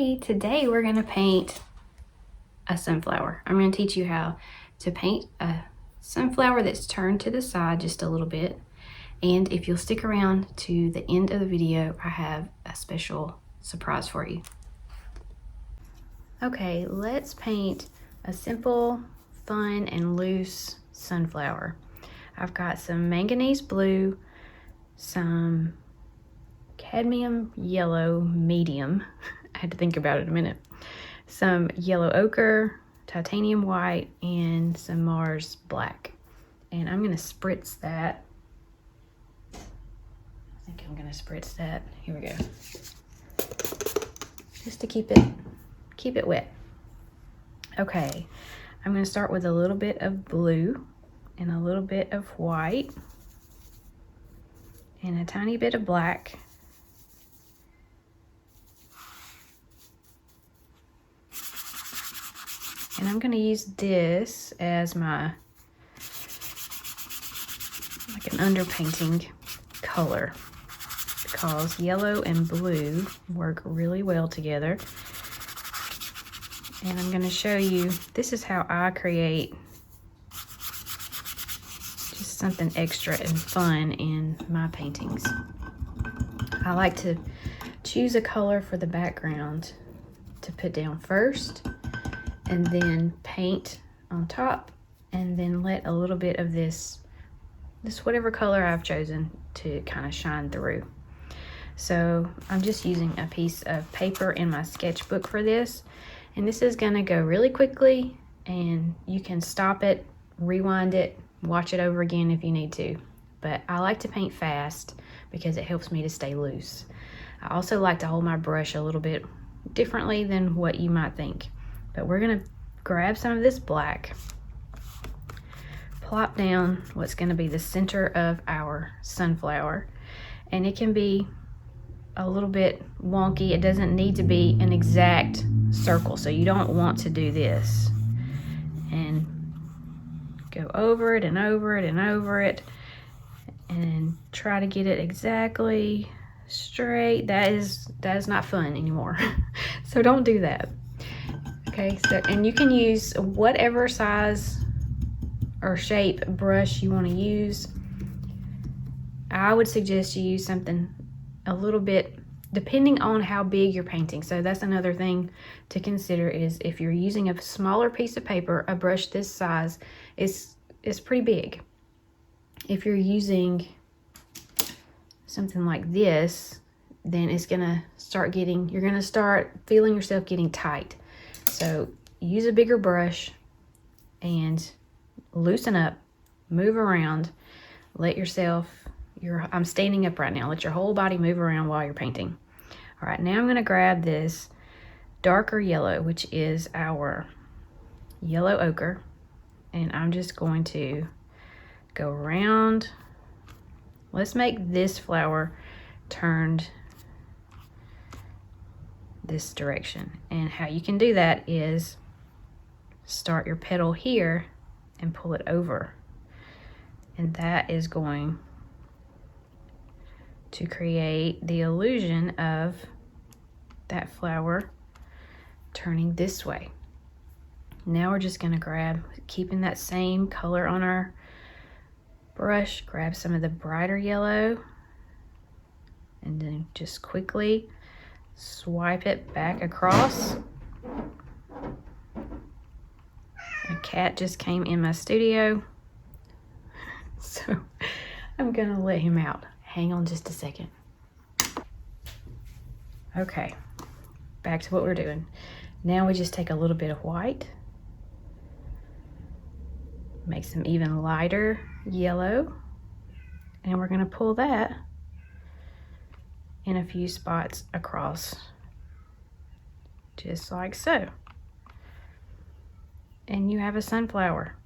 Hey, today we're going to paint a sunflower. I'm going to teach you how to paint a sunflower that's turned to the side just a little bit. And if you'll stick around to the end of the video, I have a special surprise for you. Okay, let's paint a simple, fun, and loose sunflower. I've got some manganese blue, some cadmium yellow medium. I had to think about it a minute. Some yellow ochre, titanium white, and some Mars black. And I'm gonna spritz that. I think I'm gonna spritz that. Here we go. Just to keep it wet. Okay, I'm gonna start with a little bit of blue and a little bit of white and a tiny bit of black. And I'm gonna use this as my, like an underpainting color, because yellow and blue work really well together. And I'm gonna show you, this is how I create just something extra and fun in my paintings. I like to choose a color for the background to put down first, and then paint on top, and then let a little bit of this whatever color I've chosen to kind of shine through. So I'm just using a piece of paper in my sketchbook for this, and this is gonna go really quickly, and you can stop it, rewind it, watch it over again if you need to. But I like to paint fast because it helps me to stay loose. I also like to hold my brush a little bit differently than what you might think. But we're gonna grab some of this black, plop down what's gonna be the center of our sunflower, and it can be a little bit wonky. It doesn't need to be an exact circle, so you don't want to do this. And go over it and over it and over it, and try to get it exactly straight. That is not fun anymore. So don't do that. Okay, so, and you can use whatever size or shape brush you want to use. I would suggest you use something a little bit, depending on how big you're painting. So that's another thing to consider, is if you're using a smaller piece of paper, a brush this size is pretty big. If you're using something like this, then it's gonna start getting, you're gonna start feeling yourself getting tight. So use a bigger brush and loosen up, move around, let yourself, I'm standing up right now, let your whole body move around while you're painting. All right, now I'm gonna grab this darker yellow, which is our yellow ochre, and I'm just going to go around. Let's make this flower turned this direction. And how you can do that is start your petal here and pull it over, and that is going to create the illusion of that flower turning this way. Now we're just going to grab, keeping that same color on our brush, grab some of the brighter yellow, and then just quickly swipe it back across. A cat just came in my studio, so I'm gonna let him out. Hang on just a second. Okay, back to what we're doing. Now we just take a little bit of white, make some even lighter yellow, and we're gonna pull that in a few spots across, just like so. And you have a sunflower.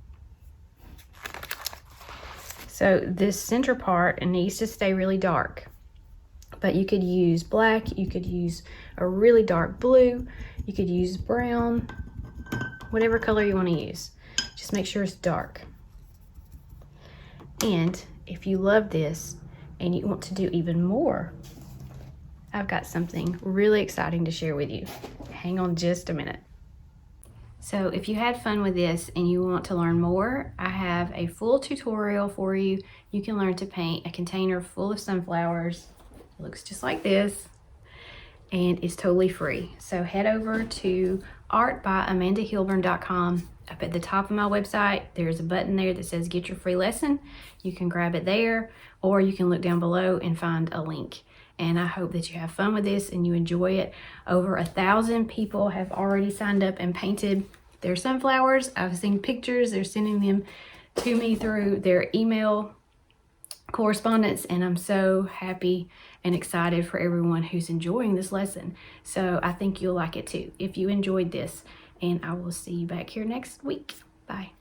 So this center part, it needs to stay really dark, but you could use black, you could use a really dark blue, you could use brown, whatever color you want to use. Just make sure it's dark. And if you love this and you want to do even more, I've got something really exciting to share with you. hang on just a minute. So if you had fun with this and you want to learn more, I have a full tutorial for you. You can learn to paint a container full of sunflowers. It looks just like this, and it's totally free. So head over to artbyamandahilburn.com. Up at the top of my website, there's a button there that says get your free lesson. You can grab it there, or you can look down below and find a link. And I hope that you have fun with this and you enjoy it. Over 1,000 people have already signed up and painted their sunflowers. I've seen pictures. They're sending them to me through their email correspondence, and I'm so happy and excited for everyone who's enjoying this lesson. So I think you'll like it too if you enjoyed this, and I will see you back here next week. Bye.